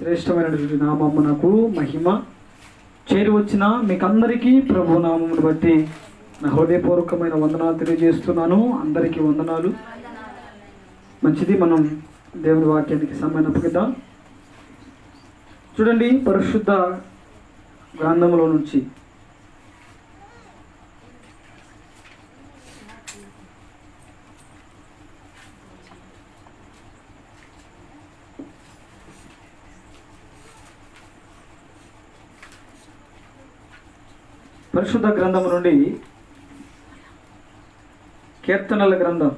శ్రేష్టమైనటువంటి నామమునకు మహిమ చేరి వచ్చిన మీకందరికీ ప్రభు నామమును బట్టి నా హృదయపూర్వకమైన వందనాలు తెలియజేస్తున్నాను. అందరికీ వందనాలు. మంచిది, మనం దేవుని వాక్యానికి సమయం అప్పగిద్దాం. చూడండి, పరిశుద్ధ గ్రంథములో నుంచి పరిశుద్ధ గ్రంథం నుండి కీర్తనల గ్రంథం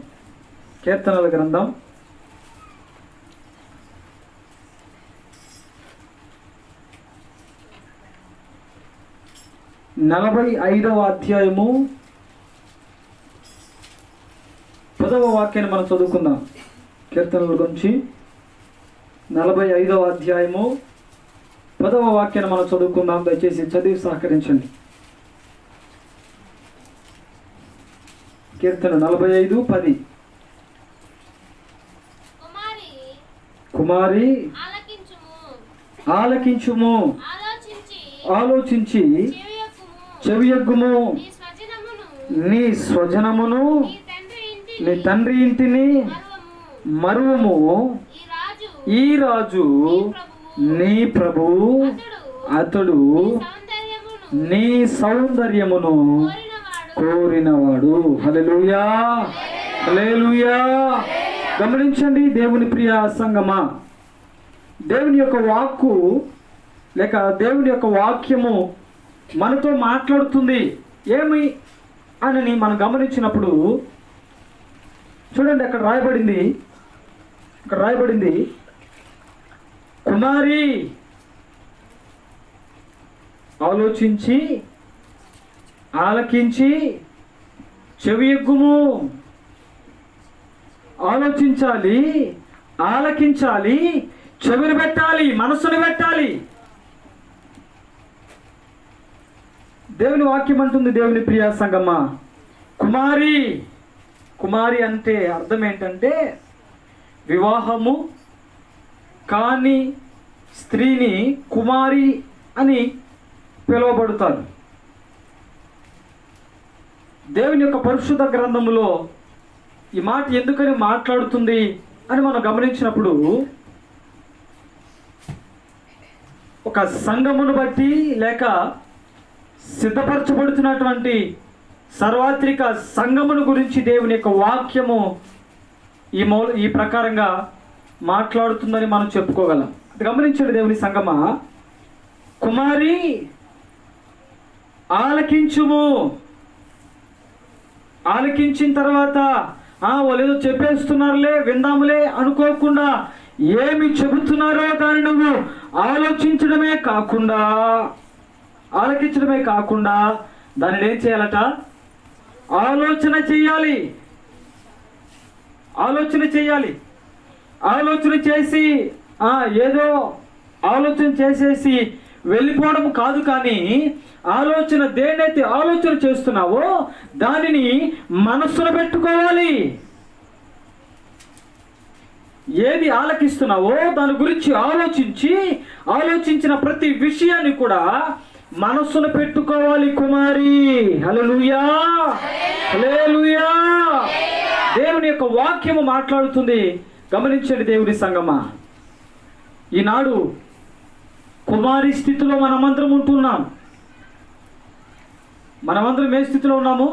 45వ అధ్యాయము 10వ వాక్యాన్ని మనం చదువుకుందాం. కీర్తనల గురించి 45వ అధ్యాయము 10వ వాక్యాన్ని మనం చదువుకుందాం. దయచేసి చదివి సహకరించండి. కీర్తన 45:10. కుమారి ఆలకించుము, ఆలోచించి చెవియొగ్గుము. నీ స్వజనమును నీ తండ్రి ఇంటిని మరువము. ఈ రాజు నీ ప్రభువు, అతడు నీ సౌందర్యమును కోరినవాడు. హల్లెలూయా, హల్లెలూయా. గమనించండి దేవుని ప్రియ సంగమా, దేవుని యొక్క వాక్కు లేక దేవుని యొక్క వాక్యము మనతో మాట్లాడుతుంది. ఏమి అని మనం గమనించినప్పుడు చూడండి, అక్కడ రాయబడింది కుమారి ఆలోచించి ఆలకించి చెవియొగ్గుము. ఆలోచించాలి, ఆలకించాలి, చెవిని పెట్టాలి, మనసును పెట్టాలి. దేవుని వాక్యం అంటుంది, దేవుని ప్రియ సంగమా, కుమారి అంటే అర్థం ఏంటంటే వివాహము కాని స్త్రీని కుమారి అని పిలువబడతారు. దేవుని యొక్క పరిశుద్ధ గ్రంథములో ఈ మాట ఎందుకని మాట్లాడుతుంది అని మనం గమనించినప్పుడు, ఒక సంఘమును బట్టి లేక సిద్ధపరచబడుతున్నటువంటి సార్వత్రిక సంఘమును గురించి దేవుని యొక్క వాక్యము ఈ ప్రకారంగా మాట్లాడుతుందని మనం చెప్పుకోగలం. గమనించండి దేవుని సంగమా, కుమారి ఆలకించుము. ఆలకించిన తర్వాత వాళ్ళేదో చెప్పేస్తున్నారులే, విందాములే అనుకోకుండా ఏమి చెబుతున్నారో దాన్ని నువ్వు ఆలోచించడమే కాకుండా దానిని ఏం చేయాలట? ఆలోచన చేయాలి. ఆలోచన చేసి ఏదో ఆలోచన చేసేసి వెళ్ళిపోవడం కాదు, కానీ దేనైతే ఆలోచన చేస్తున్నావో దానిని మనస్సులో పెట్టుకోవాలి. ఏది ఆలకిస్తున్నావో దాని గురించి ఆలోచించిన ప్రతి విషయాన్ని కూడా మనస్సులో పెట్టుకోవాలి కుమారి. హల్లెలూయా, హల్లెలూయా. దేవుని యొక్క వాక్యము మాట్లాడుతుంది. గమనించండి దేవుని సంగమా, ఈనాడు కుమారి స్థితిలో మనమందరం ఉంటున్నాం. మనమందరం ఏ స్థితిలో ఉన్నాము?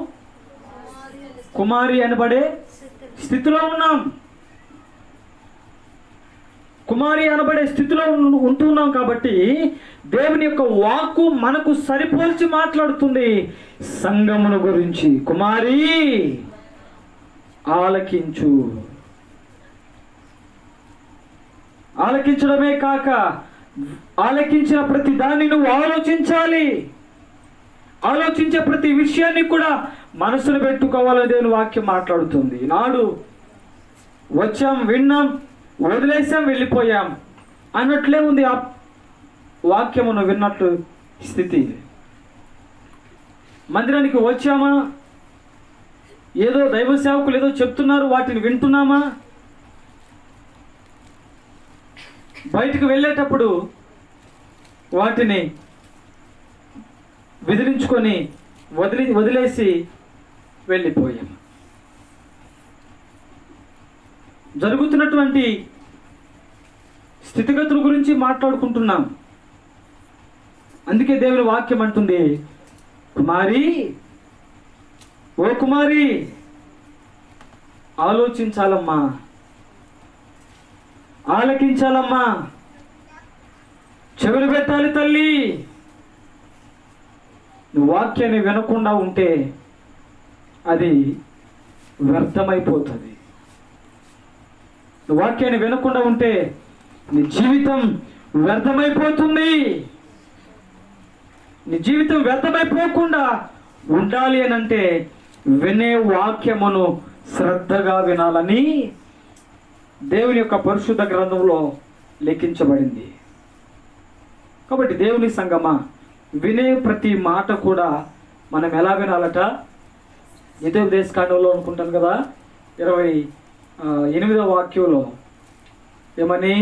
కుమారి అనబడే స్థితిలో ఉన్నాం. కుమారి అనబడే స్థితిలో ఉంటున్నాం కాబట్టి దేవుని యొక్క వాక్కు మనకు సరిపోల్చి మాట్లాడుతుంది సంఘమును గురించి. కుమారి ఆలకించు. ఆలకించడమే కాక ఆలకించిన ప్రతి దాన్ని నువ్వు ఆలోచించే ప్రతి విషయాన్ని కూడా మనసును పెట్టుకోవాలని దేవుని వాక్యం మాట్లాడుతుంది. నాడు వచ్చాం, విన్నాం, వదిలేసాం, వెళ్ళిపోయాం అన్నట్లే ఉంది ఆ వాక్యమును విన్నట్టు స్థితి. మందిరానికి వచ్చామా, ఏదో దైవ సేవకులు ఏదో చెప్తున్నారు, వాటిని వింటున్నామా? బయటకు వెళ్ళేటప్పుడు వాటిని విదిలించుకొని వదిలేసి వెళ్ళిపోయాము. జరుగుతున్నటువంటి స్థితిగతుల గురించి మాట్లాడుకుంటున్నాం. అందుకే దేవుని వాక్యం అంటుంది, కుమారి, ఓ కుమారి, ఆలోచించాలమ్మా, ఆలకించాలమ్మా, చెవులు పెట్టాలి తల్లి. నువ్వు వాక్యాన్ని వినకుండా ఉంటే అది వ్యర్థమైపోతుంది. నువ్వు వాక్యాన్ని వినకుండా ఉంటే నీ జీవితం వ్యర్థమైపోతుంది. నీ జీవితం వ్యర్థమైపోకుండా ఉండాలి అని అంటే వినే వాక్యమును శ్రద్ధగా వినాలని దేవుని యొక్క పరిశుద్ధ గ్రంథంలో లిఖించబడింది. కాబట్టి దేవుని సంగమా, వినే ప్రతి మాట కూడా మనం ఎలా వినాలట? ద్వితీయోపదేశకాండంలో అనుకుంటాను కదా, 28వ వాక్యంలో ఏమని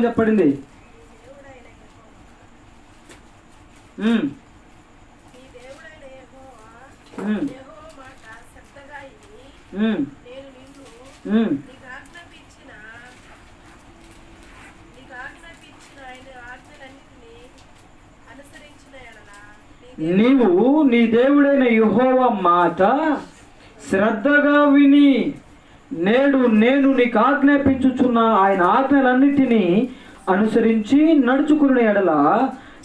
చెప్పబడింది? నీవు నీ దేవుడైన యెహోవా మాట శ్రద్ధగా విని నేడు నేను నీకు ఆజ్ఞాపించుచున్న ఆయన ఆజ్ఞలన్నిటినీ అనుసరించి నడుచుకునే ఎడల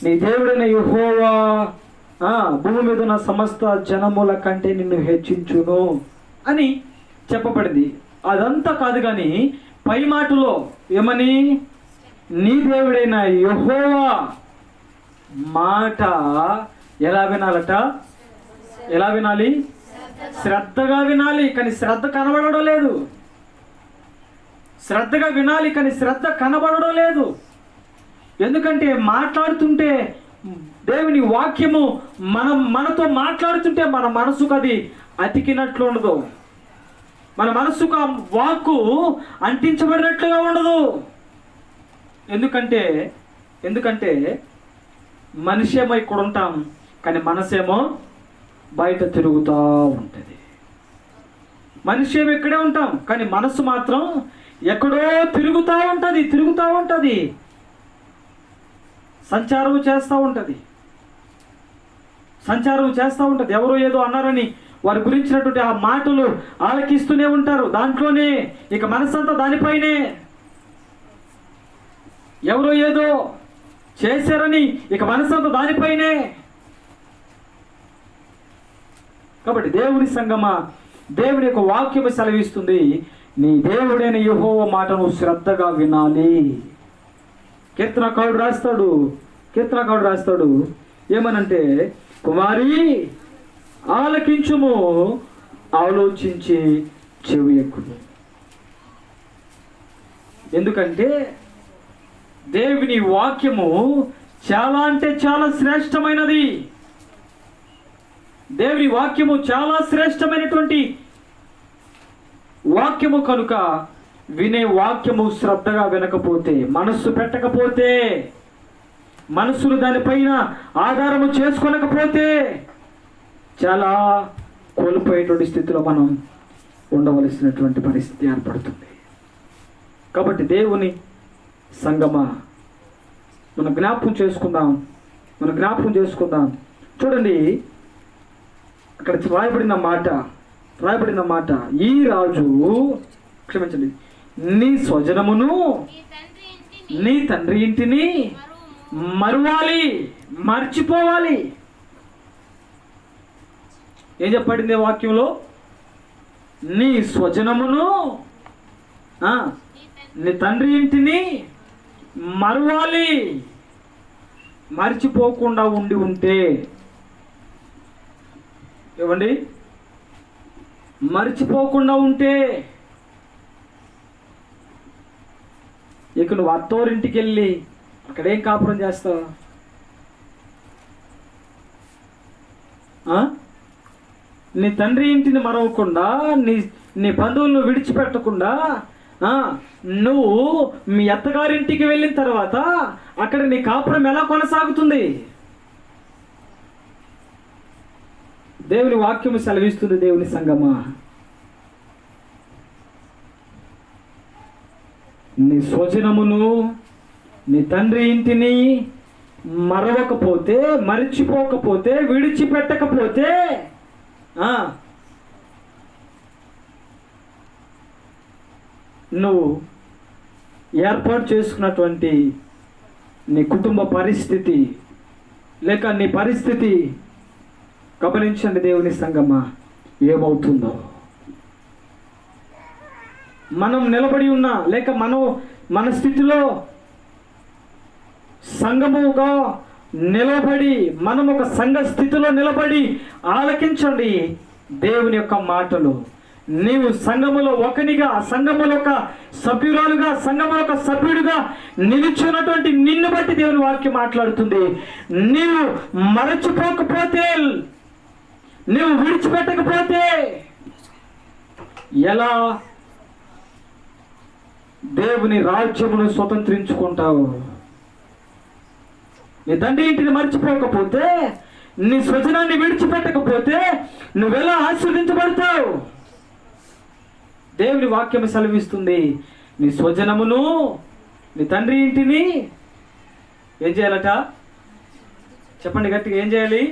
నీ దేవుడైన యెహోవా భూమి మీద ఉన్న సమస్త జనముల కంటే నిన్ను హెచ్చించును అని చెప్పబడింది. అదంతా కాదు కానీ పై మాటలో ఏమని? నీ దేవుడైన యెహోవా మాట ఎలా వినాలట? ఎలా వినాలి? శ్రద్ధగా వినాలి. కానీ శ్రద్ధ కనబడడం లేదు. శ్రద్ధగా వినాలి కానీ శ్రద్ధ కనబడడం లేదు. ఎందుకంటే మాట్లాడుతుంటే దేవుని వాక్యము మనతో మాట్లాడుతుంటే మన మనసుకు అది అతికినట్లు ఉండదు. మన మనసుకు ఆ వాక్కు అంటించబడినట్లుగా ఉండదు. ఎందుకంటే మనిషి ఏమో ఇక్కడ ఉంటాం కానీ మనసేమో బయట తిరుగుతూ ఉంటుంది. మనిషి ఏమో ఇక్కడే ఉంటాం కానీ మనసు మాత్రం ఎక్కడో తిరుగుతూ ఉంటుంది, సంచారం చేస్తూ ఉంటుంది. ఎవరో ఏదో అన్నారని వారి గురించినటువంటి ఆ మాటలు ఆలకిస్తూనే ఉంటారు. దాంట్లోనే ఇక మనసంతా దానిపైనే. ఎవరో ఏదో చేశారని ఇక మనసంతా దానిపైనే. కాబట్టి దేవుని సంగమా, దేవుని యొక్క వాక్యము సెలవిస్తుంది, నీ దేవుడైన యెహోవా మాటను శ్రద్ధగా వినాలి. కీర్తనకారుడు రాస్తాడు ఏమనంటే, కుమారి ఆలకించుము, ఆలోచించి చెవి ఎక్కుము. ఎందుకంటే దేవుని వాక్యము చాలా అంటే చాలా శ్రేష్టమైనది. దేవుని వాక్యము చాలా శ్రేష్టమైనటువంటి వాక్యము కనుక వినే వాక్యము శ్రద్ధగా వినకపోతే, మనస్సు పెట్టకపోతే, మనస్సును దానిపైన ఆధారము చేసుకోలేకపోతే చాలా కోల్పోయేటువంటి స్థితిలో మనం ఉండవలసినటువంటి పరిస్థితి ఏర్పడుతుంది. కాబట్టి దేవుని సంగమా, మనం జ్ఞాపకం చేసుకుందాం. చూడండి, అక్కడ రాయబడిన మాట, ఈ రాజు, క్షమించండి, నీ స్వజనమును నీ తండ్రి ఇంటిని మర్చిపోవాలి. ఏం చెప్పబడింది వాక్యంలో? నీ స్వజనమును నీ తండ్రి ఇంటిని మర్చిపోకుండా ఉంటే, ఏమండి, మర్చిపోకుండా ఉంటే ఇక నువ్వు అత్తోరింటికి వెళ్ళి అక్కడేం కాపురం చేస్తావు? నీ తండ్రి ఇంటిని మరవకుండా, నీ బంధువులను విడిచిపెట్టకుండా నువ్వు మీ అత్తగారింటికి వెళ్ళిన తర్వాత అక్కడ నీ కాపురం ఎలా కొనసాగుతుంది? దేవుని వాక్యము సెలవిస్తుంది. దేవుని సంగమా, నీ స్వజనమును, నీ తండ్రి ఇంటిని మరవకపోతే, మరిచిపోకపోతే, విడిచిపెట్టకపోతే నువ్వు ఏర్పాటు చేసుకున్నటువంటి నీ కుటుంబ పరిస్థితి లేక నీ పరిస్థితి గమనించండి దేవుని సంగమా, ఏమవుతుందో. మనం నిలబడి ఉన్నా లేక మన స్థితిలో సంఘముగా నిలబడి, మనం ఒక సంఘ స్థితిలో నిలబడి ఆలకించండి దేవుని యొక్క మాటలు. నీవు సంఘములో ఒకనిగా, సంఘములో ఒక సభ్యురాలుగా, సంఘములో ఒక సభ్యుడిగా నిలిచినటువంటి నిన్ను బట్టి దేవుని వాక్యం మాట్లాడుతుంది. నీవు మరచిపోకపోతే, నీవు విడిచిపెట్టకపోతే ఎలా దేవుని రాజ్యమును స్వతంత్రించుకుంటావు? నీ తండ్రి ఇంటిని మర్చిపోకపోతే, నీ స్వజనాన్ని విడిచిపెట్టకపోతే నువ్వెలా ఆశీర్వదించబడతావు? దేవుని వాక్యం సెలవిస్తుంది. నీ స్వజనమును, నీ తండ్రి ఇంటిని ఏం చేయాలట? చెప్పండి గట్టిగా, ఏం చేయాలి?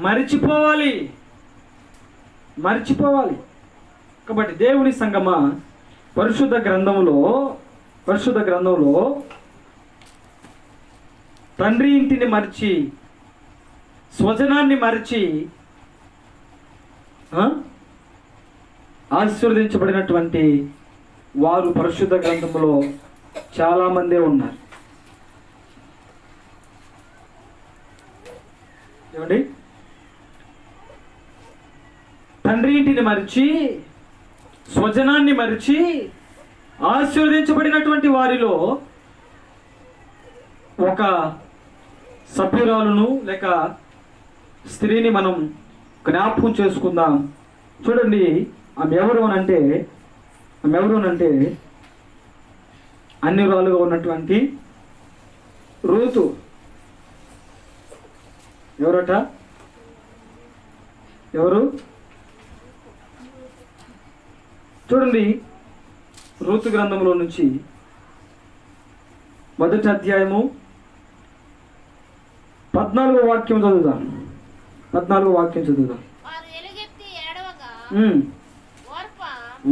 మరిచిపోవాలి. కాబట్టి దేవుని సంగమా, పరిశుద్ధ గ్రంథంలో తండ్రి ఇంటిని మరిచి, స్వజనాన్ని మరిచి ఆశీర్వదించబడినటువంటి వారు పరిశుద్ధ గ్రంథంలో చాలామందే ఉన్నారు. ఏమండి? తండ్రి ఇంటిని మరిచి, స్వజనాన్ని మరిచి ఆశీర్వదించబడినటువంటి వారిలో ఒక సభ్యురాలును లేక స్త్రీని మనం జ్ఞాపకం చేసుకుందాం. చూడండి, ఆమె ఎవరు అనంటే అన్యురాలుగా ఉన్నటువంటి రూతు. ఎవరు? చూడండి, రూతు గ్రంథంలో నుంచి 1వ అధ్యాయము 14వ వాక్యం చదువుదాం. 14వ వాక్యం చదువుదాం.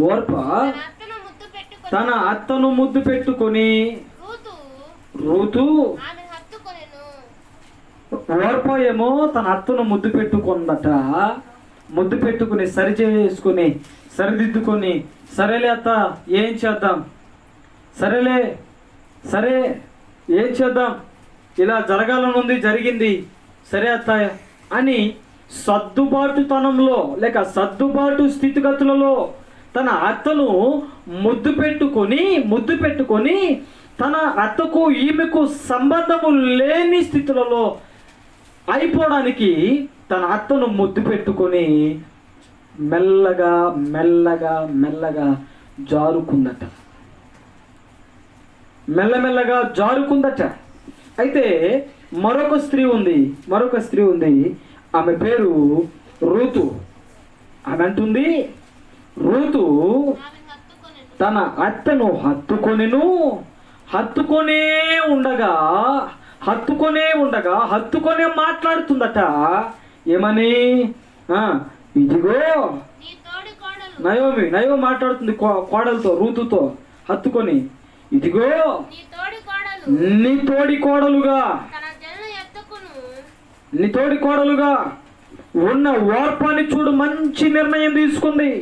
ఓర్ప తన అత్తను ముద్దు పెట్టుకొని, రూతు ఓర్ప ఏమో తన అత్తను ముద్దు పెట్టుకుందట. ముద్దు పెట్టుకుని సరి చేసుకుని సరిదిద్దుకొని, సరేలే అత్త ఏం చేద్దాం, సరే ఏం చేద్దాం, ఇలా జరగాలనుంది, జరిగింది, సరే అత్త అని సర్దుబాటుతనంలో లేక సర్దుబాటు స్థితిగతులలో తన అత్తను ముద్దు పెట్టుకొని తన అత్తకు ఈమెకు సంబంధము లేని స్థితులలో అయిపోవడానికి తన అత్తను ముద్దు పెట్టుకొని మెల్లగా జారుకుందట. మెల్లమెల్లగా జారుకుందట. అయితే మరొక స్త్రీ ఉంది. ఆమె పేరు రూతు. ఆమె అంటుంది, రూతు తన అత్తను హత్తుకొనే ఉండగా మాట్లాడుతుందట. ఏమని? ఇదిగో నయోమి మాట్లాడుతుంది కోడలతో, రూతుతో హత్తుకొని, ఇదిగో నీ తోడి కోడలుగా ఉన్న ఓర్పాన్ని చూడు, మంచి నిర్ణయం తీసుకుంది.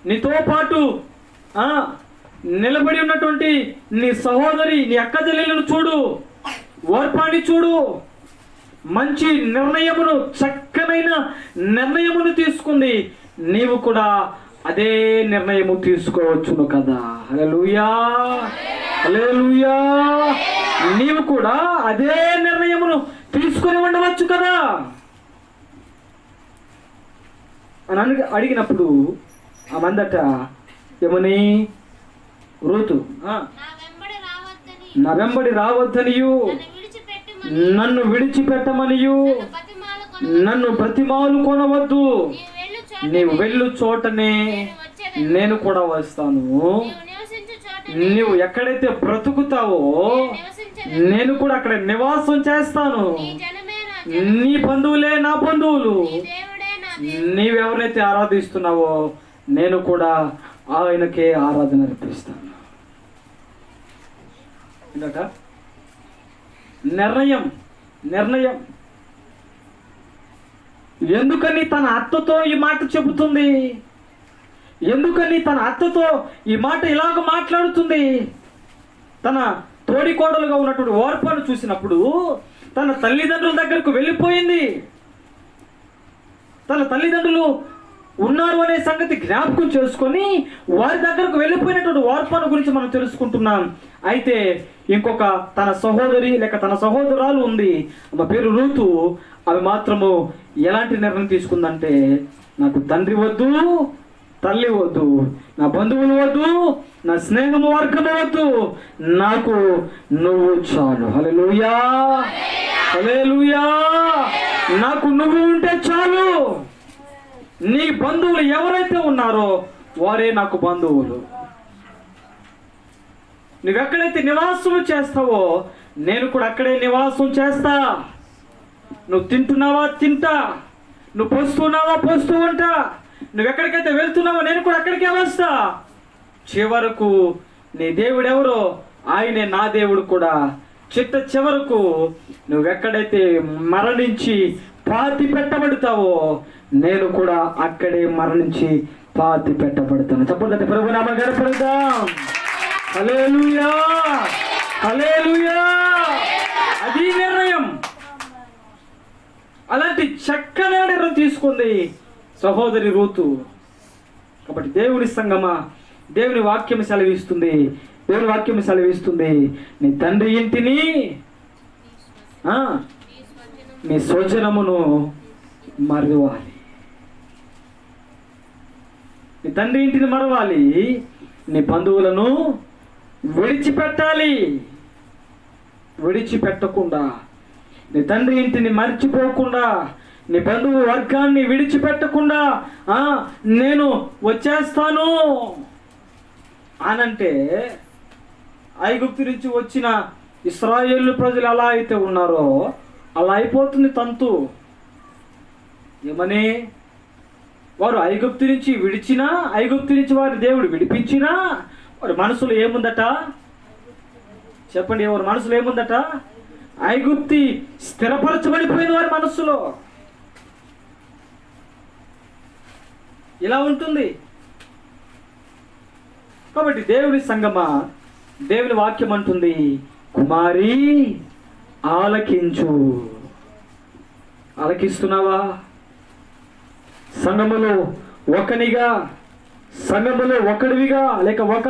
నీతో పాటు నిలబడి ఉన్నటువంటి నీ సహోదరి, నీ అక్క చెల్లెలను చూడు, ఓర్పాన్ని చూడు, మంచి నిర్ణయమును, చక్కనైన నిర్ణయమును తీసుకుంది. నీవు కూడా అదే నిర్ణయము తీసుకోవచ్చును కదా. హల్లెలూయా. నీవు కూడా అదే నిర్ణయమును తీసుకొని ఉండవచ్చు కదా. అని అడిగినప్పుడు ఆ మందట ఏమని, రూతు నా వెంబడి రావద్దనియు, నన్ను విడిచిపెట్టమనియు, నన్ను బ్రతిమాలు కొనవద్దు, నీవు వెళ్ళు చోటనే నేను కూడా వస్తాను. నీవు ఎక్కడైతే బ్రతుకుతావో నేను కూడా అక్కడ నివాసం చేస్తాను. నీ బంధువులే నా బంధువులు. నీవెవరైతే ఆరాధిస్తున్నావో నేను కూడా ఆయనకే ఆరాధన అర్పిస్తాను. ఎందుక నిర్ణయం. ఎందుకని తన అత్తతో ఈ మాట చెబుతుంది? ఎందుకని తన అత్తతో ఈ మాట ఇలాగ మాట్లాడుతుంది? తన తోడికోడలుగా ఉన్నటువంటి ఓర్పను చూసినప్పుడు తన తల్లిదండ్రుల దగ్గరకు వెళ్ళిపోయింది. తన తల్లిదండ్రులు ఉన్నారు అనే సంగతి జ్ఞాపకం చేసుకొని వారి దగ్గరకు వెళ్ళిపోయినటువంటి ఓర్పను గురించి మనం తెలుసుకుంటున్నాం. అయితే ఇంకొక తన సహోదరి లేక తన సహోదరాలు ఉంది, ఆమె పేరు రూతు. ఆమె మాత్రము ఎలాంటి నిర్ణయం తీసుకుందంటే, నాకు తండ్రి వద్దు, తల్లి వద్దు, నా బంధువులు వద్దు, నా స్నేహము వర్గము వద్దు, నాకు నువ్వు చాలు. హల్లెలూయా, హల్లెలూయా. నాకు నువ్వు ఉంటే చాలు. నీ బంధువులు ఎవరైతే ఉన్నారో వారే నాకు బంధువులు. నువ్వెక్కడైతే నివాసం చేస్తావో నేను కూడా అక్కడే నివాసం చేస్తా. నువ్వు తింటున్నావా తింటా, నువ్వు పోస్తున్నావా పోస్తూ ఉంటా, నువ్వెక్కడికైతే వెళ్తున్నావో నేను కూడా అక్కడికే వస్తా. చివరకు నీ దేవుడు ఎవరో ఆయనే నా దేవుడు కూడా. చివరకు నువ్వెక్కడైతే మరణించి పాతి పెట్టబడతావో నేను కూడా అక్కడే మరణించి పాతి పెట్టబడతాను. చెప్పండి, ప్రభు నామ గణపడతాం. హల్లెలూయా, హల్లెలూయా. అది నిర్ణయం. అలాంటి చక్కని నిర్ణయం తీసుకుంది సహోదరి రూతు. కాబట్టి దేవుని సంగమా, దేవుని వాక్యం సెలవిస్తుంది, దేవుని వాక్యం సెలవిస్తుంది, నీ తండ్రి ఇంటిని నీ స్వజనమును మరవాలి. నీ తండ్రి ఇంటిని మరవాలి, నీ బంధువులను విడిచిపెట్టాలి. విడిచిపెట్టకుండా, నీ తండ్రి ఇంటిని మర్చిపోకుండా, నీ బంధువు వర్గాన్ని విడిచిపెట్టకుండా నేను వచ్చేస్తాను అనంటే, ఐగుప్తు నుంచి వచ్చిన ఇశ్రాయేలు ప్రజలు ఎలా అయితే ఉన్నారో అలా అయిపోతుంది తంతు. ఏమని, వారు ఐగుప్తు నుంచి విడిచినా, ఐగుప్తు నుంచి వారి దేవుడు విడిపించినా వారి మనసులో ఏముందట? చెప్పండి, వారి మనసులో ఏముందట? ఐగుప్తి స్థిరపరచబడిపోయింది వారి మనస్సులో. ఇలా ఉంటుంది. కాబట్టి దేవుని సంగమా, దేవుని వాక్యం అంటుంది, కుమారి ఆలకించు. ఆలకిస్తున్నావా? సంగములో ఒకనిగా, సంగములో ఒకడివిగా, లేక ఒక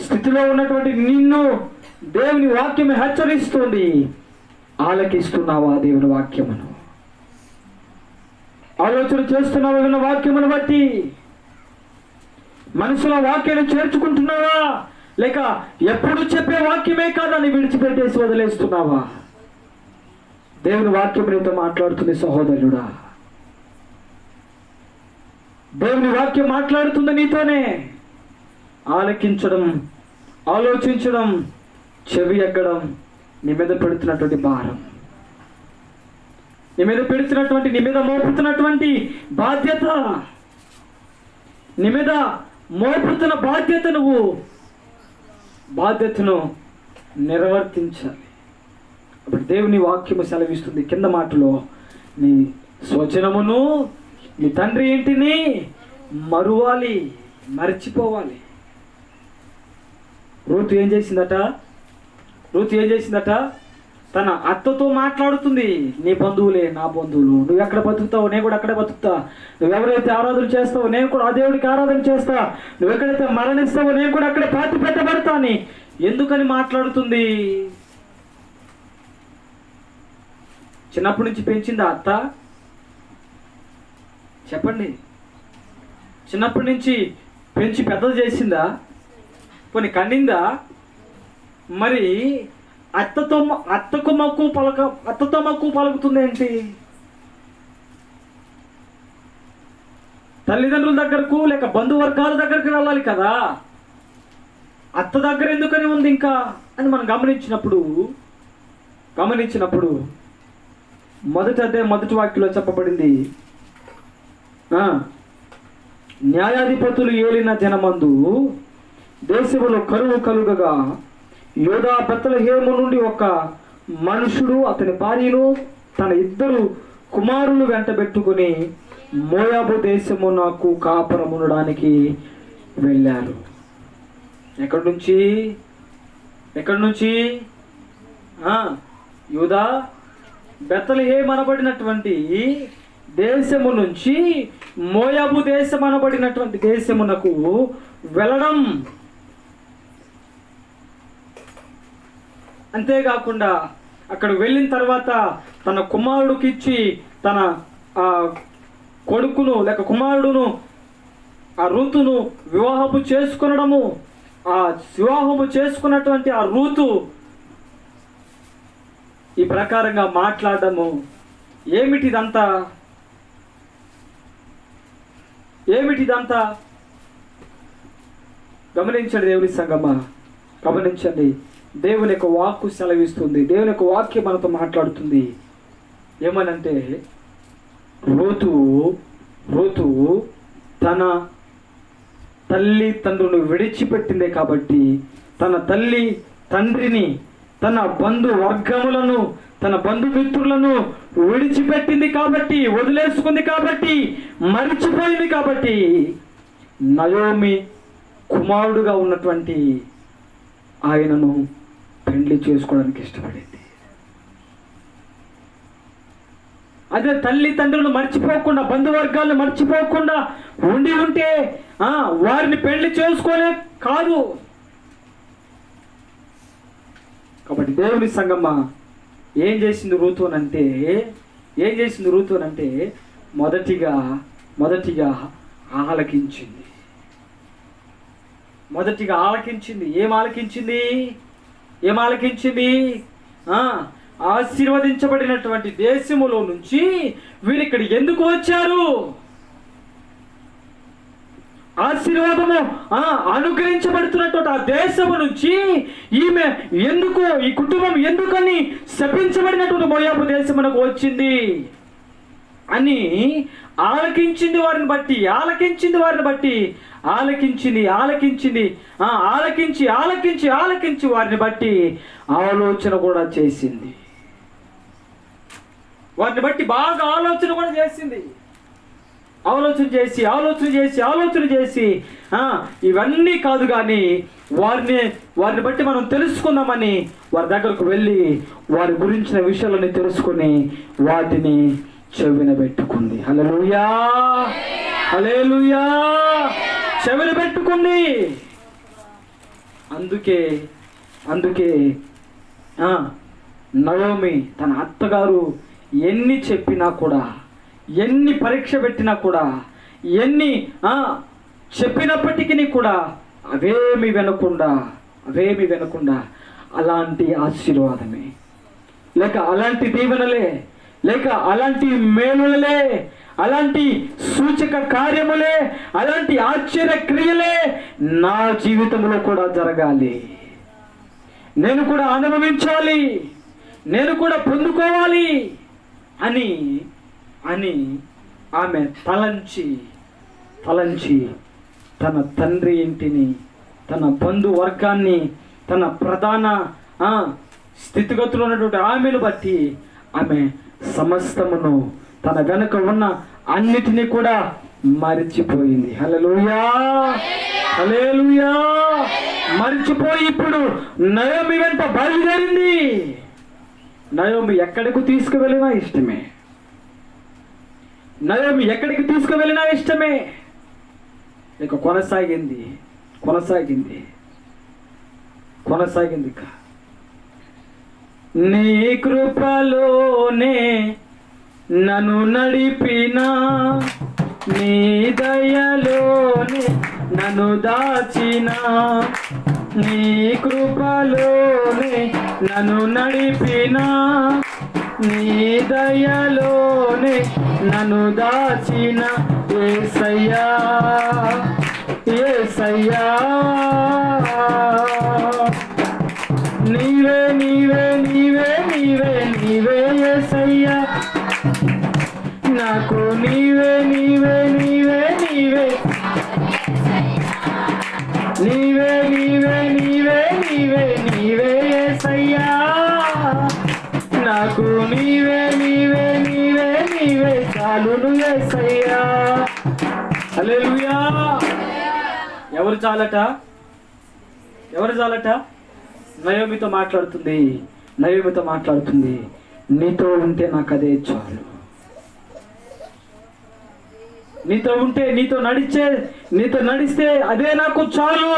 స్థితిలో ఉన్నటువంటి నిన్ను దేవుని వాక్యం హెచ్చరిస్తుంది. ఆలకిస్తున్నావా దేవుని వాక్యమును? ఆలోచన చేస్తున్నావా విన్న వాక్యమును బట్టి? మనసులో వాక్యాన్ని చేర్చుకుంటున్నావా, లేక ఎప్పుడు చెప్పే వాక్యమే కాదని విడిచిపెట్టేసి వదిలేస్తున్నావా? దేవుని వాక్యం నీతో మాట్లాడుతుంది సహోదరుడా. దేవుని వాక్యం మాట్లాడుతుంది నీతోనే. ఆలకించడం, ఆలోచించడం, చెవి ఎక్కడం నీ మీద పెడుతున్నటువంటి భారం, నీ మీద పెడుతున్నటువంటి, నీ మీద మోపుతున్నటువంటి బాధ్యత, నీ మీద మోపుతున్న బాధ్యత, నువ్వు బాధ్యతను నిర్వర్తించాలి. అప్పుడు దేవుని వాక్యము సెలవిస్తుంది కింద మాటలో, నీ స్వజనమును, నీ తండ్రి ఇంటిని మరువాలి, మర్చిపోవాలి. రూతు ఏం చేసిందట? తన అత్తతో మాట్లాడుతుంది, నీ బంధువులే నా బంధువులు. నువ్వు ఎక్కడ బతుకుతావు నేను కూడా అక్కడే బతుకుతా. నువ్వెవరైతే ఆరాధన చేస్తావో నేను కూడా ఆ దేవుడికి ఆరాధన చేస్తా. నువ్వు ఎక్కడైతే మరణిస్తావో నేను కూడా అక్కడే పాతి పెట్టబడతా అని ఎందుకని మాట్లాడుతుంది? చిన్నప్పటి నుంచి పెంచిందా అత్త? చెప్పండి. చిన్నప్పటి నుంచి పెంచి పెద్దది చేసిందా? కొన్ని కన్నిందా? మరి అత్తతో మక్కువ పలుకుతుంది ఏంటి? తల్లిదండ్రుల దగ్గరకు లేక బంధువర్గాల దగ్గరకు వెళ్ళాలి కదా. అత్త దగ్గర ఎందుకని ఉంది ఇంకా అని మనం గమనించినప్పుడు మొదటి వాక్యంలో చెప్పబడింది, న్యాయాధిపతులు ఏలిన జనమందు దేశములో కరువు కలుగగా యోధా బెత్లెహేము నుండి ఒక మనుషుడు అతని భార్యను తన 2 కుమారులు వెంటబెట్టుకుని మోయాబు దేశము నాకు కాపురమునడానికి వెళ్ళారు. ఎక్కడి నుంచి? యూదా బెత్లెహేము అనబడినటువంటి దేశము నుంచి మోయాబు దేశం అనబడినటువంటి దేశమునకు వెళ్ళడం. అంతేకాకుండా అక్కడ వెళ్ళిన తర్వాత తన కుమారుడికి ఇచ్చి తన కొడుకును లేక కుమారుడును ఆ రూతును వివాహము చేసుకునడము, ఆ వివాహము చేసుకున్నటువంటి ఆ రూతు ఈ ప్రకారంగా మాట్లాడము. ఏమిటిదంతా? గమనించండి దేవుని సంగమా, గమనించండి. దేవుని యొక్క వాక్కు సెలవిస్తుంది, దేవుని యొక్క వాక్యం మనతో మాట్లాడుతుంది. ఏమనంటే రూతు తన తల్లి తండ్రులను విడిచిపెట్టిందే కాబట్టి, తన తల్లి తండ్రిని, తన బంధు వర్గములను, తన బంధుమిత్రులను విడిచిపెట్టింది కాబట్టి, వదిలేసుకుంది కాబట్టి, మరిచిపోయింది కాబట్టి నయోమి కుమారుడుగా ఉన్నటువంటి ఆయనను పెళ్లి చేసుకోవడానికి ఇష్టపడింది. అదే తల్లిదండ్రులు మర్చిపోకుండా, బంధువర్గాలను మర్చిపోకుండా ఉంటే వారిని పెళ్లి చేసుకోలే కాదు. కాబట్టి దేవుని సంగమా ఏం చేసింది రూతు అనంటే మొదటిగా ఆలకించింది. ఏం ఆలకించింది? ఆశీర్వదించబడినటువంటి దేశములో నుంచి వీరు ఇక్కడ ఎందుకు వచ్చారు? ఆశీర్వాదము అనుగ్రహించబడుతున్నటువంటి ఆ దేశము నుంచి ఈమె ఎందుకు, ఈ కుటుంబం ఎందుకని శపించబడినటువంటి మోయాబు దేశమునకు వచ్చింది అని ఆలకించింది వారిని బట్టి ఆలకించి వారిని బట్టి ఆలోచన కూడా చేసింది. వారిని బట్టి బాగా ఆలోచన కూడా చేసింది. ఆలోచన చేసి ఇవన్నీ కాదు కానీ వారిని బట్టి మనం తెలుసుకుందామని వారి దగ్గరకు వెళ్ళి వారి గురించిన విషయాలని తెలుసుకొని వాటిని చెవిన పెట్టుకుంది. హల్లెలూయా, హల్లెలూయా. చెవిన పెట్టుకుంది. అందుకే నయోమి తన అత్తగారు ఎన్ని చెప్పినా కూడా, ఎన్ని పరీక్ష పెట్టినా కూడా, ఎన్ని చెప్పినప్పటికీ కూడా అవేమి వినకుండా అలాంటి ఆశీర్వాదమే లేక అలాంటి దీవెనలే లేక అలాంటి మేలులే, అలాంటి సూచక కార్యములే, అలాంటి ఆశ్చర్య క్రియలే నా జీవితంలో కూడా జరగాలి, నేను కూడా అనుభవించాలి, నేను కూడా పొందుకోవాలి అని ఆమె తలంచి తన తండ్రి ఇంటిని, తన బంధువర్గాన్ని, తన ప్రధాన స్థితిగతులు ఉన్నటువంటి ఆమెను బట్టి ఆమె సమస్తమును తన వెనుక ఉన్న అన్నిటినీ కూడా మరిచిపోయింది. హల్లెలూయా, హల్లెలూయా. మరిచిపోయి ఇప్పుడు నయోమి వెంట బయలుదేరింది. నయోమి ఎక్కడికి తీసుకువెళ్ళినా ఇష్టమే. ఇక కొనసాగింది. నీ కృపలోనే నన్ను నడిపినా నీ దయలోనే నన్ను దాచిన, నీ కృపలోనే నన్ను నడిపిన, నీ దయలోనే నన్ను దాచిన యేసయ్యా యేసయ్యా. నీవే నీవే నీవే నీవే నీవే యేసయ్యా, నాకు నీవే నీవే నీవే నీవే నీవే నీవే నీవే నీవే నీవే యేసయ్యా, నాకు నీవే నీవే నీవే నీవే చాలును యేసయ్యా. హల్లెలూయా. ఎవరు చాలట? ఎవరు చాలట? నయోమితో మాట్లాడుతుంది. నయోమితో మాట్లాడుతుంది, నీతో ఉంటే నాకు అదే చాలు. నీతో ఉంటే, నీతో నడిస్తే అదే నాకు చాలు.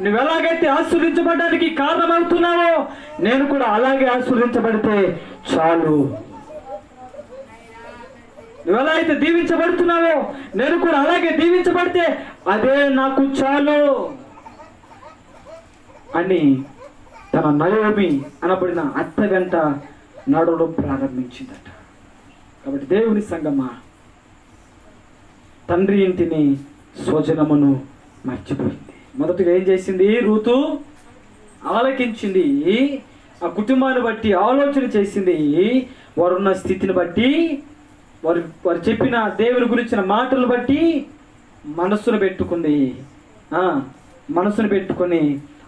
నువ్వు ఎలాగైతే ఆశీర్వించబడడానికి కారణమవుతున్నావో నేను కూడా అలాగే ఆశీర్వించబడితే చాలు. నువ్వు ఎలా అయితే దీవించబడుతున్నావో నేను కూడా అలాగే దీవించబడితే అదే నాకు చాలు అని తన నయోమి అనబడిన అత్త వెంట నడవడం ప్రారంభించిందట. కాబట్టి దేవుని సంగమా, తండ్రి ఇంటిని స్వజనమును మర్చిపోయింది. మొదటగా ఏం చేసింది? రూతు ఆలకించింది. ఆ కుటుంబాన్ని బట్టి ఆలోచన చేసింది. వారున్న స్థితిని బట్టి, వారు చెప్పిన దేవుని గురించిన మాటలు బట్టి మనస్సును పెట్టుకొని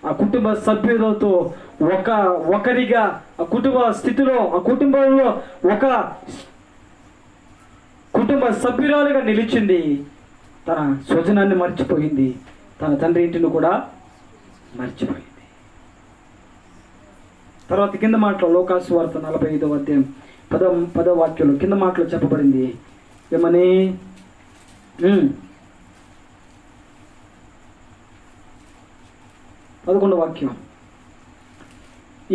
ఆ కుటుంబ సభ్యులతో ఒకరిగా ఆ కుటుంబ స్థితిలో, ఆ కుటుంబంలో ఒక కుటుంబ సభ్యురాలుగా నిలిచింది. తన స్వజనాన్ని మర్చిపోయింది, తన తండ్రి ఇంటిని కూడా మర్చిపోయింది. తర్వాత కింద మాటలో లోకాసు వార్త 45వ అధ్యాయం 10వ వాక్యంలో కింద మాటలో చెప్పబడింది ఏమని? 11వ వాక్యం,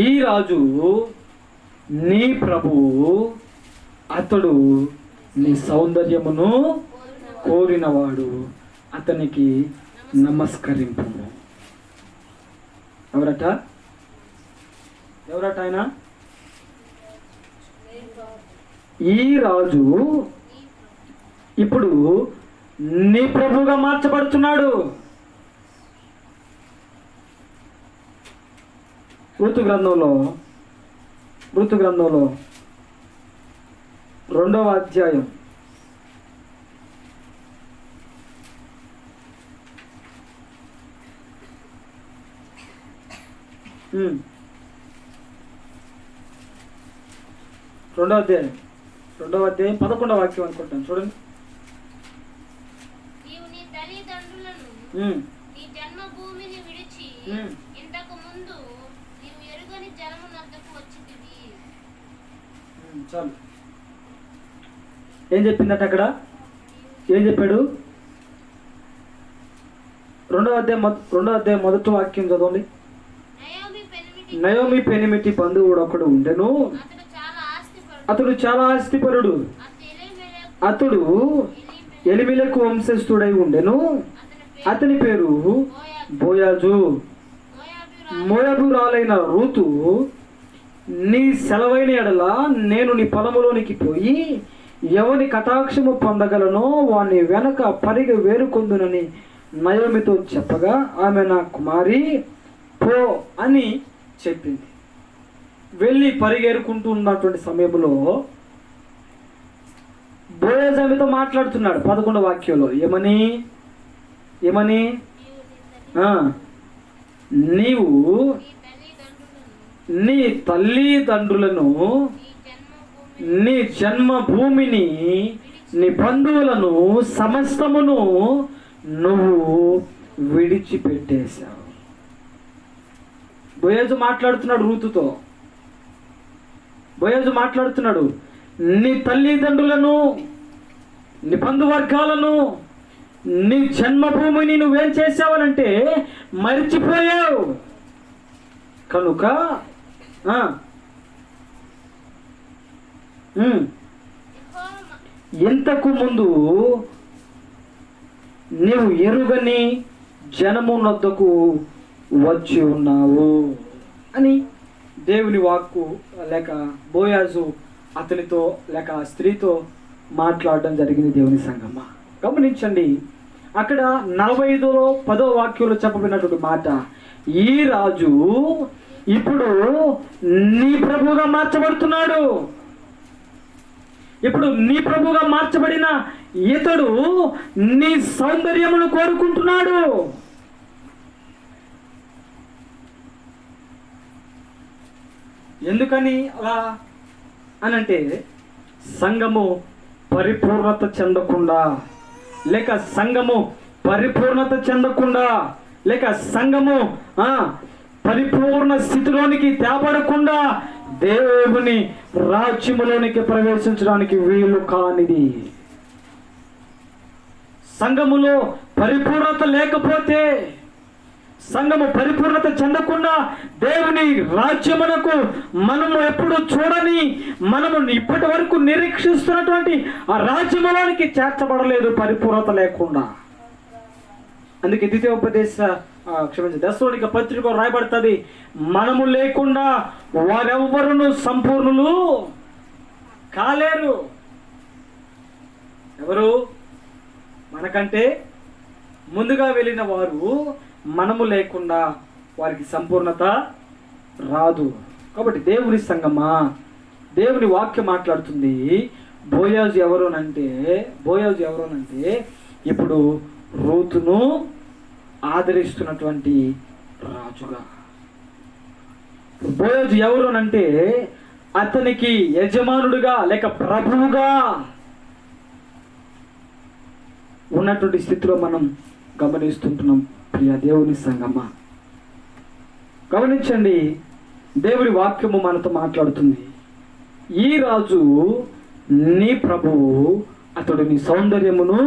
ఈ రాజు నీ ప్రభువు, అతడు నీ సౌందర్యమును కోరినవాడు, అతనికి నమస్కరింపు. ఎవరట ఆయన? ఈ రాజు ఇప్పుడు నీ ప్రభువుగా మార్చబడుతున్నాడు. ఋతు గ్రంథంలో 2వ అధ్యాయం 11వ వాక్యం అనుకుంటాను, చూడండి. చాలు. ఏం చెప్పిందట అక్కడ? ఏం చెప్పాడు? 2వ అధ్యాయం మొదటి వాక్యం చదవండి. నయోమి పెనిమిటి బంధువుడు ఒకడు ఉండెను, అతడు చాలా ఆస్తిపరుడు. అతడు ఎలిమెలెకు వంశస్థుడై ఉండెను, అతని పేరు బోయాజు. మోయాబురాలైన రూతు, నీ సెలవైన ఎడల నేను నీ పొలములోనికి పోయి ఎవని కటాక్షము పొందగలనో వాని వెనక పరిగె వేరుకొందునని నయోమితో చెప్పగా, ఆమె నా కుమారి పో అని చెప్పింది. వెళ్ళి పరిగెరుకుంటూ ఉన్నటువంటి సమయంలో బోయజు ఆమెతో మాట్లాడుతున్నాడు. 11వ వాక్యంలో ఏమని? నీవు నీ తల్లిదండ్రులను, నీ జన్మభూమిని, నీ బంధువులను సమస్తమును నువ్వు విడిచిపెట్టేశావు. బోయజు మాట్లాడుతున్నాడు రూతుతో. బోయజు మాట్లాడుతున్నాడు, నీ తల్లిదండ్రులను, నీ బంధువర్గాలను, నీ జన్మభూమిని నువ్వేం చేసావనంటే మరిచిపోయావు. కనుక ఇంతకు ముందు నీవు ఎరుగని జనము నొద్దకు వచ్చి ఉన్నావు అని దేవుని వాక్కు లేక బోయాజు అతనితో లేక స్త్రీతో మాట్లాడడం జరిగింది. దేవుని సంగమా గమనించండి, అక్కడ 45లో 10వ వాక్యంలో చెప్పబడినటువంటి మాట, ఈ రాజు ఇప్పుడు నీ ప్రభువుగా మార్చబడుతున్నాడు. ఇప్పుడు నీ ప్రభువుగా మార్చబడిన ఇతడు నీ సౌందర్యమును కోరుకుంటున్నాడు. ఎందుకని అలా అనంటే, సంఘము పరిపూర్ణత చెందకుండా, లేక సంఘము పరిపూర్ణత చెందకుండా, లేక సంఘము పరిపూర్ణ స్థితిలోనికి తేబడకుండా దేవుని రాజ్యములోనికి ప్రవేశించడానికి వీలు కానిది. సంఘములో పరిపూర్ణత లేకపోతే, సంఘము పరిపూర్ణత చెందకుండా దేవుని రాజ్యమునకు మనము ఎప్పుడు చూడని, మనము ఇప్పటి వరకు నిరీక్షిస్తున్నటువంటి ఆ రాజ్యములోనికి చేర్చబడలేదు పరిపూర్ణత లేకుండా. అందుకే దశలోనిక పత్రిక రాయబడుతుంది, మనము లేకుండా వారెవ్వరును సంపూర్ణులు కాలేరు. ఎవరు? మనకంటే ముందుగా వెళ్ళిన వారు. మనము లేకుండా వారికి సంపూర్ణత రాదు. కాబట్టి దేవుని సంగమా, దేవుని వాక్యం మాట్లాడుతుంది, బోయాజు ఎవరోనంటే ఇప్పుడు రూతును ఆదరిస్తున్నటువంటి రాజుగా. బోయాజు ఎవరోనంటే అతనికి యజమానుడుగా లేక ప్రభువుగా ఉన్నటువంటి స్థితిలో మనం గమనిస్తుంటున్నాం. ప్రియ దేవుని సంగమా గమనించండి, దేవుని వాక్యము మనతో మాట్లాడుతుంది. ఈ రాజు నీ ప్రభువు, అతడు నీ సౌందర్యమును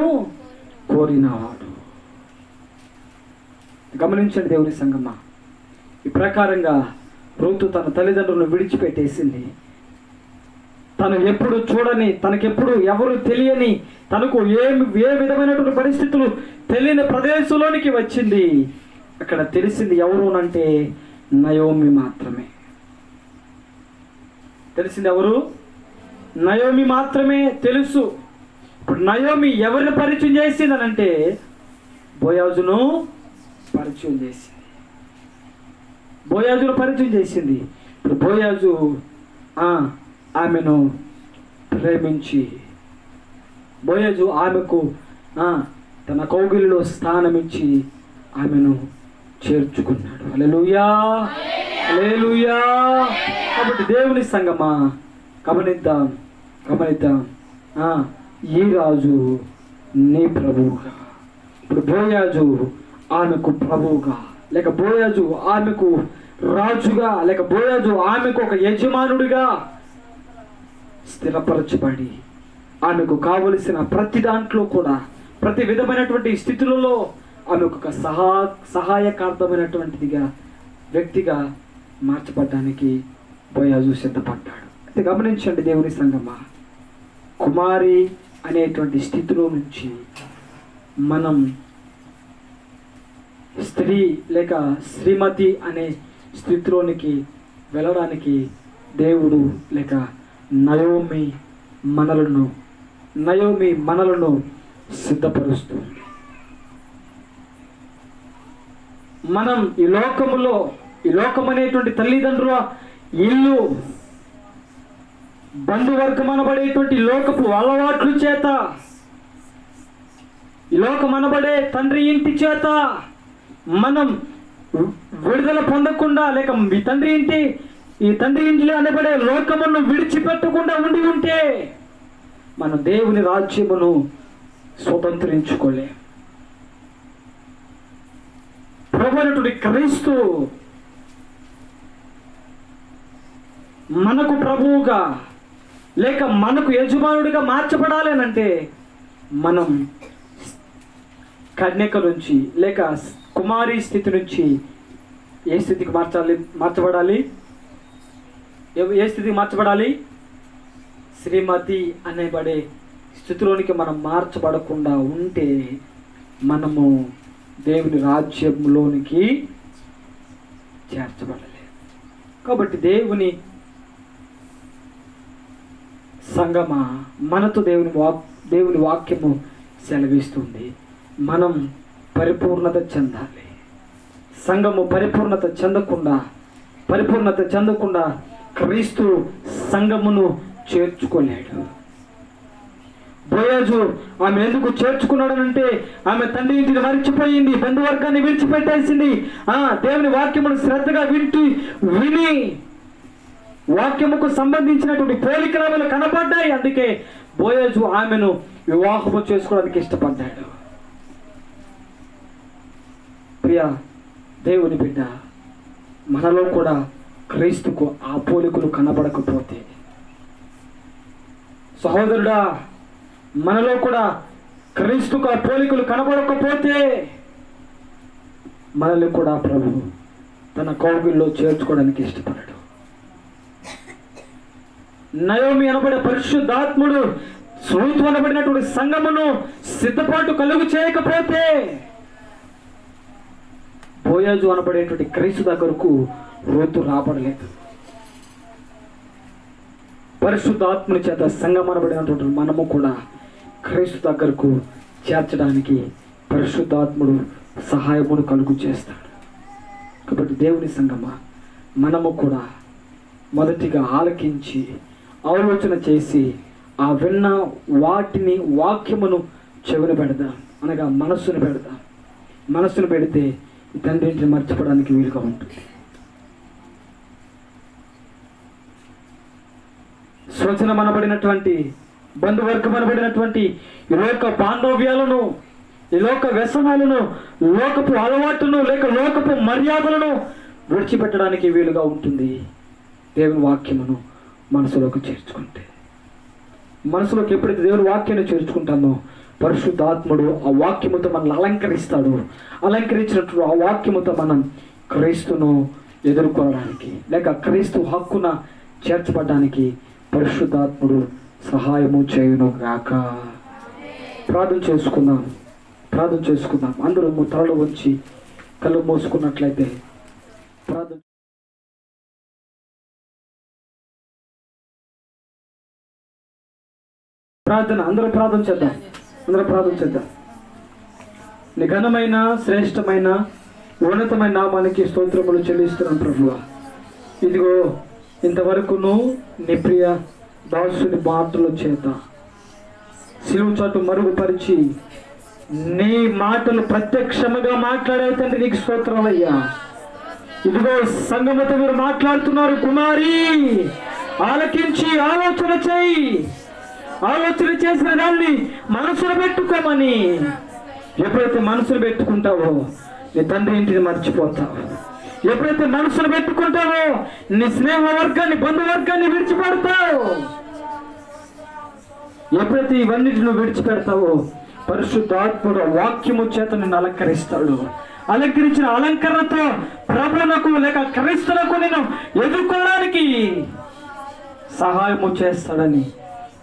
కోరినవాడు. గమనించండి దేవుని సంగమా, ఈ ప్రకారంగా రూతు తన తల్లిదండ్రులను విడిచిపెట్టేసింది. తను ఎప్పుడు చూడని, తనకెప్పుడు ఎవరు తెలియని, తనకు ఏ విధమైనటువంటి పరిస్థితులు తెలియని ప్రదేశంలోనికి వచ్చింది. అక్కడ తెలిసింది ఎవరునంటే నయోమి మాత్రమే. తెలిసింది ఎవరు? నయోమి మాత్రమే తెలుసు. ఇప్పుడు నయోమి ఎవరిని పరిచయం చేసిందనంటే బోయాజును పరిచయం చేసింది. ఇప్పుడు బోయాజు ఆమెను ప్రేమించి, బోయాజు ఆమెకు తన కౌగిలిలో స్థానమిచ్చి ఆమెను చేర్చుకున్నాడు. హల్లెలూయా, హల్లెలూయా. కాబట్టి దేవుని సంగమా గమనిద్దాం. ఈ రాజు నీ ప్రభువుగా, ఇప్పుడు బోయాజు ఆమెకు ప్రభువుగా, లేక బోయాజు ఆమెకు రాజుగా, లేక బోయాజు ఆమెకు ఒక యజమానుడిగా స్థిరపరచబడి, ఆమెకు కావలసిన ప్రతి దాంట్లో కూడా, ప్రతి విధమైనటువంటి స్థితులలో ఆమెకు ఒక సహాయకార్థమైనటువంటిదిగా వ్యక్తిగా మార్చబడ్డానికి బోయాజు సిద్ధపడ్డాడు. అయితే గమనించండి దేవుని సంగమా, కుమారి అనేటువంటి స్థితిలో నుంచి మనం స్త్రీ లేక శ్రీమతి అనే స్థితిలోనికి వెళ్ళడానికి దేవుడు లేక నయోమి మనలను సిద్ధపరుస్తుంది. మనం ఈ లోకం అనేటువంటి తల్లిదండ్రుల ఇల్లు, బంధువర్గం అనబడేటువంటి లోకపు అలవాట్ల చేత, ఈ లోకం అనబడే తండ్రి ఇంటి చేత మనం విడుదల పొందకుండా, లేక ఈ తండ్రి ఇంటిలో అనబడే లోకమును విడిచిపెట్టకుండా ఉండి ఉంటే మనం దేవుని రాజ్యమును స్వతంత్రించుకోలేం. ప్రభువైనటువంటి క్రీస్తు మనకు ప్రభువుగా లేక మనకు యజమానుడిగా మార్చబడాలి అంటే మనం కన్యక నుంచి లేక కుమారి స్థితి నుంచి ఏ స్థితికి మార్చబడాలి? ఏ స్థితికి మార్చబడాలి? శ్రీమతి అనేబడే స్థితిలోనికి మనం మార్చబడకుండా ఉంటే మనము దేవుని రాజ్యంలోనికి చేర్చబడలేదు. కాబట్టి దేవుని సంగమా, మనతో దేవుని వాక్యము సెలవిస్తుంది, మనం పరిపూర్ణత చెందాలి. సంఘము పరిపూర్ణత చెందకుండా క్రీస్తు సంఘమును చేర్చుకోలేడు. బోయజు ఆమె ఎందుకు చేర్చుకున్నాడనంటే ఆమె తండ్రి ఇంటిని మరిచిపోయింది, బంధువర్గాన్ని విడిచిపెట్టేసింది. దేవుని వాక్యమును శ్రద్ధగా విని వాక్యముకు సంబంధించినటువంటి పోలికలు ఆమెను కనపడ్డాయి. అందుకే బోయజు ఆమెను వివాహము చేసుకోవడానికి ఇష్టపడ్డాడు. ప్రియ దేవుని బిడ్డ, మనలో కూడా క్రీస్తుకు ఆ పోలికలు కనబడకపోతే, సహోదరుడా, మనలో కూడా క్రీస్తుకు ఆ పోలికలు కనబడకపోతే మనల్ని కూడా ప్రభు తన కౌగిల్లో చేర్చుకోవడానికి ఇష్టపడడు. నయోమి అనబడే పరిశుద్ధాత్ముడు రూతు అనబడినటువంటి సంఘమును సిద్ధపాటు కలుగు చేయకపోతే బోయజు అనబడేటువంటి క్రీస్తు దగ్గరకు రూతు రాబడలేదు. పరిశుద్ధాత్ముని చేత సంఘం అనబడినటువంటి మనము కూడా క్రీస్తు దగ్గరకు చేర్చడానికి పరిశుద్ధాత్ముడు సహాయమును కలుగు చేస్తాడు. కాబట్టి దేవుని సంఘమా, మనము కూడా మొదటిగా ఆలకించి ఆలోచన చేసి ఆ విన్న వాక్యమును చెవిన పెడదాం, అనగా మనస్సును పెడితే తండ్రిని మర్చిపోవడానికి వీలుగా ఉంటుంది. స్వచనం అనబడినటువంటి బంధువర్గం అనబడినటువంటి ఈ లోక బాంధవ్యాలను, ఈ లోక వ్యసనాలను, లోకపు అలవాటును లేక లోకపు మర్యాదలను విడిచిపెట్టడానికి వీలుగా ఉంటుంది దేవుని వాక్యమును మనసులోకి చేర్చుకుంటే. మనసులోకి ఎప్పుడైతే దేవుని వాక్యాన్ని చేర్చుకుంటామో పరిశుద్ధాత్ముడు ఆ వాక్యముతో మనల్ని అలంకరించినట్లు ఆ వాక్యముతో మనం క్రీస్తును ఎదుర్కోవడానికి లేక క్రీస్తు హక్కున చేర్చబడడానికి పరిశుద్ధాత్ముడు సహాయము చేయును గాక. ప్రార్థన చేసుకుందాం. అందరూ తలలో వచ్చి కళ్ళు మూసుకున్నట్లయితే అందరూ ప్రార్థన చేద్దాం. నీ ఘనమైన, శ్రేష్టమైన, ఉన్నతమైన నామానికి స్తోత్రములు చెల్లిస్తున్నాం ప్రభువా. ఇదిగో ఇంతవరకును నీ ప్రియ దాసుని మాటల చేత సిలువ చాటు మరుగుపరిచి నీ మాటలు ప్రత్యక్షముగా మాట్లాడే తండ్రి నీకు స్తోత్రాలయ్యా. ఇదిగో సంగమతో మీరు మాట్లాడుతున్నారు. కుమారి, ఆలకించి ఆలోచన చేసిన దాన్ని మనసులో పెట్టుకోమని. ఎప్పుడైతే మనసులు పెట్టుకుంటావో నీ తండ్రి ఇంటిని మర్చిపోతావు. ఎప్పుడైతే మనసులు పెట్టుకుంటావో నీ స్నేహ వర్గాన్ని, బంధువర్గాన్ని విడిచిపెడతావు. ఎప్పుడైతే ఇవన్నిటి నువ్వు విడిచిపెడతావో పరిశుద్ధాత్ముడు వాక్యము చేత నిన్ను అలంకరిస్తాడు. అలంకరించిన అలంకరణతో ప్రభువునకు లేక క్రీస్తునకు నేను ఎదుర్కోవడానికి సహాయము చేస్తాడని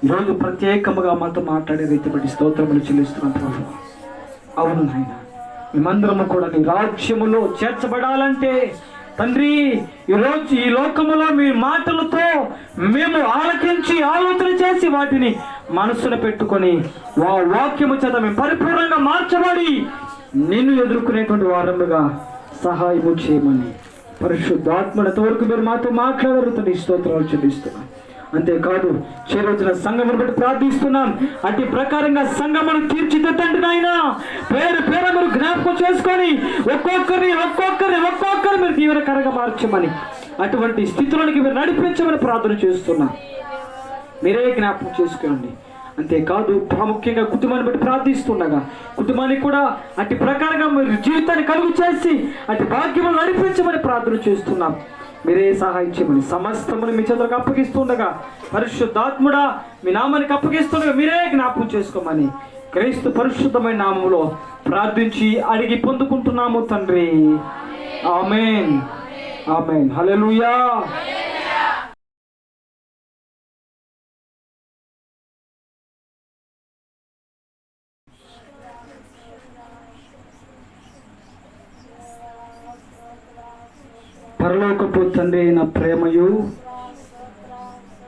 ఈరోజు ప్రత్యేకముగా మనతో మాట్లాడే రీతి బట్టి స్తోత్రములు చెల్లిస్తున్నాం ప్రభు. అవును నాయన, మేమందరము కూడా నీ రాజ్యములో చేర్చబడాలంటే తండ్రి ఈరోజు ఈ లోకములో మీ మాటలతో మేము ఆలకించి ఆలోచన చేసి వాటిని మనసులో పెట్టుకొని వాక్యము చేత మేము పరిపూర్ణంగా మార్చబడి నిన్ను ఎదుర్కొనేటువంటి వారముగా సహాయము చేయమని పరిశుద్ధాత్మత వరకు మీరు మాతో మాట్లాడగలుగుతున్న ఈ స్తోత్రాలు చెల్లిస్తున్నాం. అంతేకాదు చేరొచ్చిన సంఘమును బట్టి ప్రార్థిస్తున్నాం. అట్టి ప్రకారంగా సంఘమును తీర్చిదిద్దండి నాయన. పేరు మీరు జ్ఞాపకం చేసుకొని ఒక్కొక్కరిని మీరు తీవ్రకరంగా మార్చమని, అటువంటి స్థితిలోనికి మీరు నడిపించమని ప్రార్థన చేస్తున్నాం. మీరే జ్ఞాపకం చేసుకోండి. అంతేకాదు ప్రాముఖ్యంగా కుటుంబాన్ని బట్టి ప్రార్థిస్తుండగా కుటుంబానికి కూడా అట్టి ప్రకారంగా మీరు జీవితాన్ని కలుగు చేసి అట్టి భాగ్యములు నడిపించమని ప్రార్థన చేస్తున్నాం. మీరే సహాయం చేయమని సమస్తమును మీ చేతులకు అప్పగిస్తుండగా పరిశుద్ధాత్ముడా మీ నామానికి అప్పగిస్తుండగా మీరే జ్ఞాపకం చేసుకోమని క్రీస్తు పరిశుద్ధమైన నామములో ప్రార్థించి అడిగి పొందుకుంటున్నాము తండ్రి. ఆమేన్. హల్లెలూయా. పరలోకపు తండ్రి అయిన ప్రేమయు,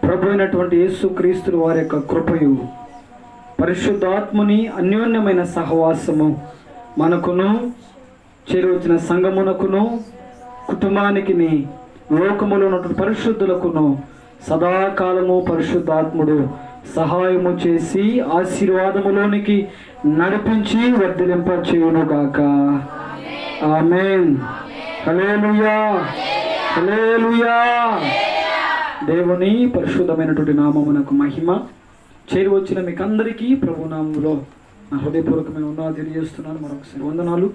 ప్రభు అయినటువంటి యేసుక్రీస్తు వారి యొక్క కృపయు, పరిశుద్ధాత్ముని అన్యోన్యమైన సహవాసము మనకును, చేరువచ్చిన సంఘమునకును, కుటుంబానికి, లోకములో ఉన్నటువంటి పరిశుద్ధులకును సదాకాలము పరిశుద్ధాత్ముడు సహాయము చేసి ఆశీర్వాదములోనికి నడిపించి వర్ధిలింప చేయునుగాక. ఆమేన్. హల్లెలూయా, హల్లెలూయా. దేవుని పరిశుద్ధమైనటువంటి నామమునకు మహిమ. చేరి వచ్చిన మీకు అందరికీ ప్రభు నామములో నా హృదయపూర్వకమైన వందనాలు తెలియజేస్తున్నాను. మరొకసారి వందనాలు.